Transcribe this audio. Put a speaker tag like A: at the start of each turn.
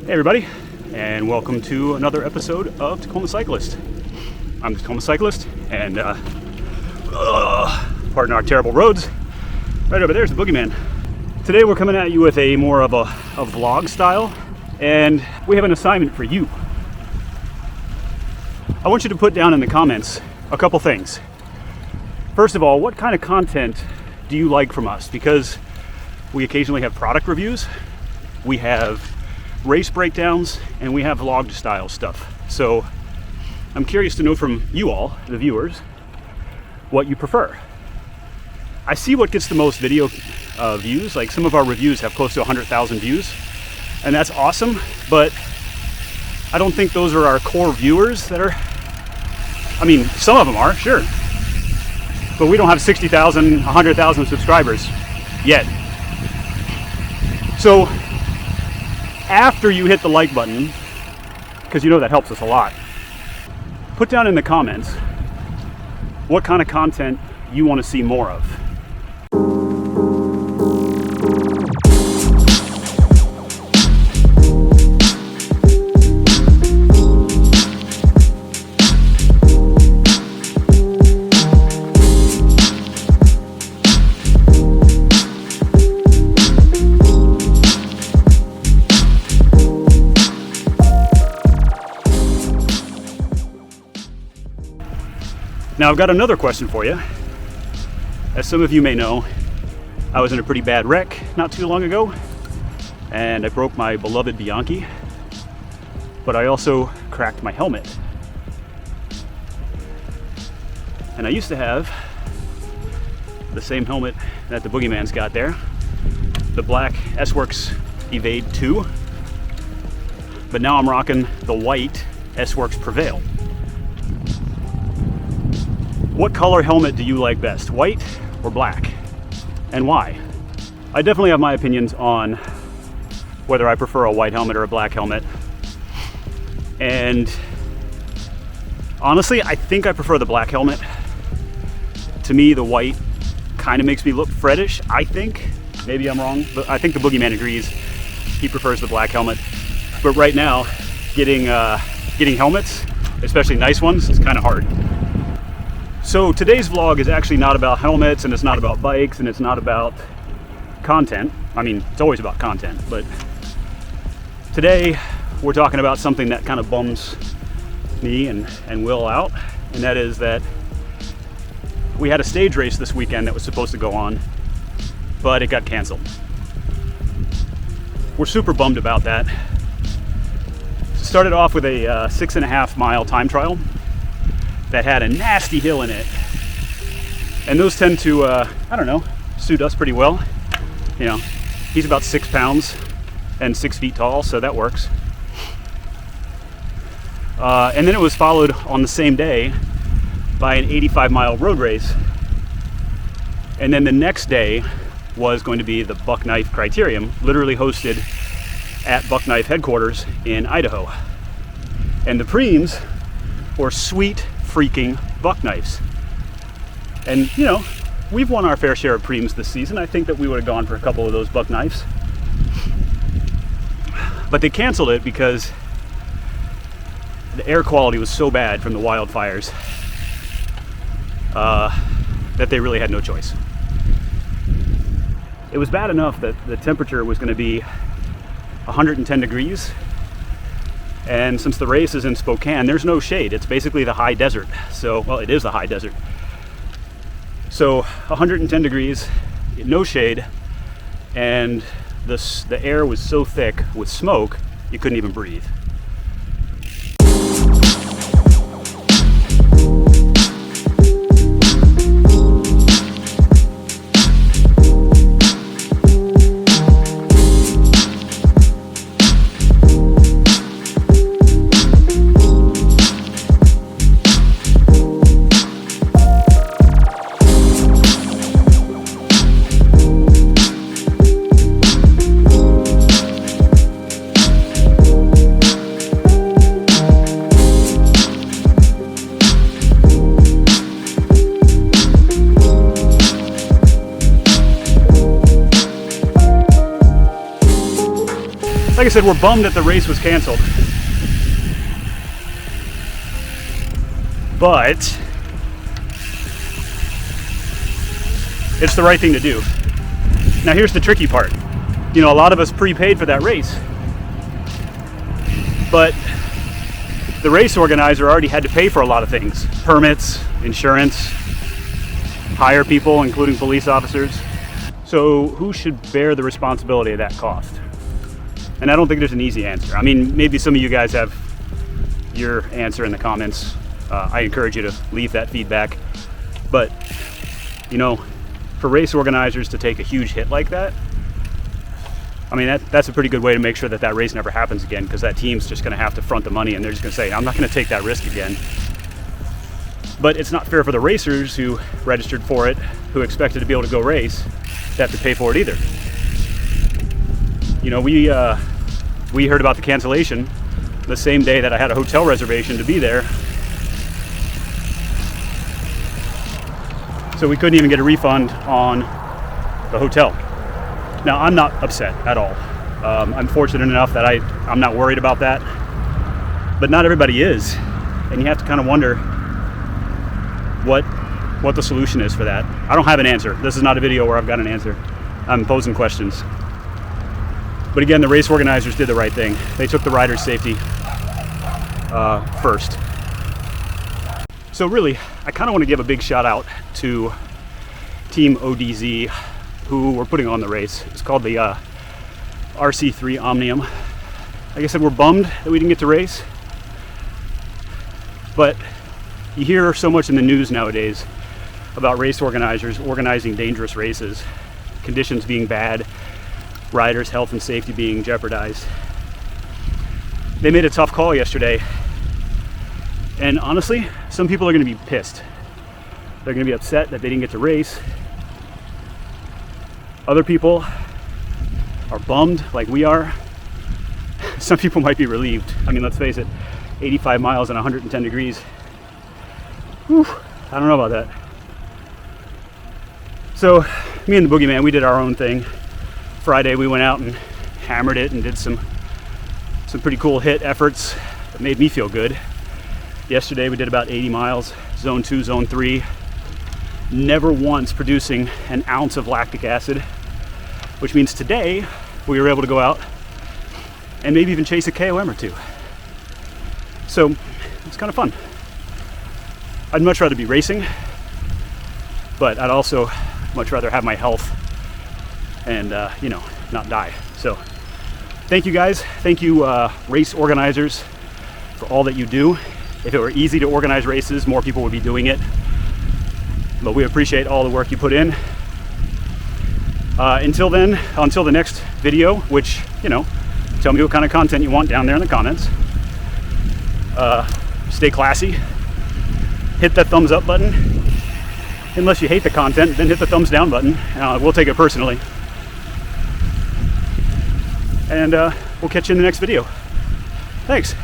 A: Hey everybody, and welcome to another episode of Tacoma Cyclist. I'm the Tacoma Cyclist, and pardon our terrible roads. Right over there's the boogeyman. Today we're coming at you with a more of a vlog style, and we have an assignment for you. I want you to put down in the comments a couple things. First of all, what kind of content do you like from us? Because we occasionally have product reviews, we have race breakdowns, and we have vlog style stuff. So I'm curious to know from you all, the viewers, what you prefer. I see what gets the most video views. Like some of our reviews have close to 100,000 views, and that's awesome, but I don't think those are our core viewers that are, I mean, some of them are, sure, but we don't have 60,000, 100,000 subscribers yet. So after you hit the like button, because you know that helps us a lot, put down in the comments what kind of content you want to see more of. Now I've got another question for you. As some of you may know, I was in a pretty bad wreck not too long ago, and I broke my beloved Bianchi, but I also cracked my helmet. And I used to have the same helmet that the boogeyman's got there, the black S-Works Evade 2, but now I'm rocking the white S-Works Prevail. What color helmet do you like best, white or black, and why? I definitely have my opinions on whether I prefer a white helmet or a black helmet, and honestly I think I prefer the black helmet. To me the white kind of makes me look Freddish, I think. Maybe I'm wrong, but I think the boogeyman agrees. He prefers the black helmet. But right now getting helmets, especially nice ones, is kind of hard. So today's vlog is actually not about helmets, and it's not about bikes, and it's not about content. I mean, it's always about content, but today we're talking about something that kind of bums me and Will out, and that is that we had a stage race this weekend that was supposed to go on, but it got canceled. We're super bummed about that. Started off with a 6.5 mile time trial that had a nasty hill in it, and those tend to I don't know, suit us pretty well. You know, he's about 6 pounds and 6 feet tall, so that works. And then it was followed on the same day by an 85-mile road race, and then the next day was going to be the Buckknife Criterium, literally hosted at Buckknife headquarters in Idaho. And the preems were sweet freaking Buckknives. And you know, we've won our fair share of preems this season. I think that we would have gone for a couple of those Buckknives. But they canceled it because the air quality was so bad from the wildfires that they really had no choice. It was bad enough that the temperature was going to be 110 degrees. And since the race is in Spokane, there's no shade. It's basically the high desert. So, well, it is the high desert. So 110 degrees, no shade, and the air was so thick with smoke, you couldn't even breathe. said, we're bummed that the race was canceled, but it's the right thing to do. Now here's the tricky part. You know, a lot of us prepaid for that race, but the race organizer already had to pay for a lot of things: permits, insurance, hire people, including police officers. So who should bear the responsibility of that cost? And I don't think there's an easy answer. I mean, maybe some of you guys have your answer in the comments. I encourage you to leave that feedback. But, you know, for race organizers to take a huge hit like that, I mean, that's a pretty good way to make sure that that race never happens again, because that team's just going to have to front the money, and they're just going to say, I'm not going to take that risk again. But it's not fair for the racers who registered for it, who expected to be able to go race, to have to pay for it either. You know, we heard about the cancellation the same day that I had a hotel reservation to be there. So we couldn't even get a refund on the hotel. Now, I'm not upset at all. I'm fortunate enough that I'm not worried about that. But not everybody is. And you have to kind of wonder what the solution is for that. I don't have an answer. This is not a video where I've got an answer. I'm posing questions. But again, the race organizers did the right thing. They took the riders' safety first. So really, I kind of want to give a big shout out to Team ODZ, who were putting on the race. It's called the RC3 Omnium. Like I said, we're bummed that we didn't get to race, but you hear so much in the news nowadays about race organizers organizing dangerous races, conditions being bad, riders' health and safety being jeopardized. They made a tough call yesterday, and honestly, some people are going to be pissed. They're going to be upset that they didn't get to race. Other people are bummed like we are. Some people might be relieved. I mean, let's face it, 85 miles and 110 degrees. Whew, I don't know about that. So me and the Boogeyman, we did our own thing. Friday we went out and hammered it and did some pretty cool hit efforts that made me feel good. Yesterday we did about 80 miles, zone 2, zone 3, never once producing an ounce of lactic acid, which means today we were able to go out and maybe even chase a KOM or two. So it's kind of fun. I'd much rather be racing, but I'd also much rather have my health and you know, not die. So thank you guys. Thank you race organizers for all that you do. If it were easy to organize races, more people would be doing it. But we appreciate all the work you put in. Until then, until the next video, which, you know, tell me what kind of content you want down there in the comments. Stay classy. Hit that thumbs up button. Unless you hate the content, then hit the thumbs down button. We'll take it personally. And we'll catch you in the next video. Thanks.